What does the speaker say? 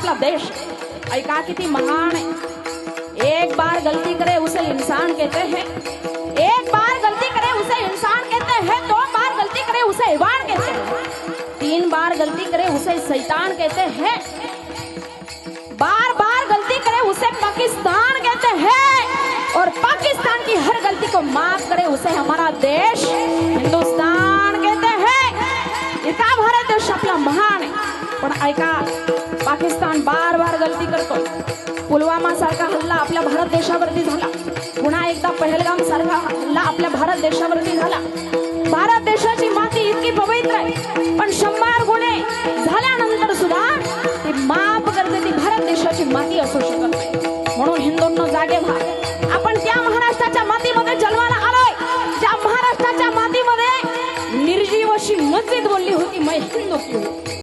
आपला देश ऐका किती महान है। एक बार गलती करे उसे इंसान कहते हैं, एक बार गलती करे उसे इंसान कहते हैं, दो बार गलती करे उसे हैवान कहते हैं, तीन बार गलती करे उसे शैतान कहते हैं, बार बार गलती करे उसे पाकिस्तान कहते हैं, और पाकिस्तान की हर गलती को माफ करे उसे हमारा देश हिंदुस्तान कहते हैं। इतना भारत देश आपला महान आहे, पण ऐका पाकिस्तान बार बार गलती करतो। पुलवामा सारखा हल्ला आपल्या भारत देशावरती झाला, पुन्हा एकदा पहलगाम सारखा हल्ला आपल्या भारत देशावरती झाला। भारत देशाची माती इतकी पवित्र आहे, पण 100 गुन्हे झाल्यानंतर सुद्धा ती माफ करते ती भारत देशाची माती असू शकत नाही। म्हणून हिंदूंनो जागे व्हा, आपण त्या महाराष्ट्राच्या मातीमध्ये जन्माला आलोय ज्या महाराष्ट्राच्या मातीमध्ये निर्जीव अशी मस्जिद बोलली होती, मैं हिंदू की हूं।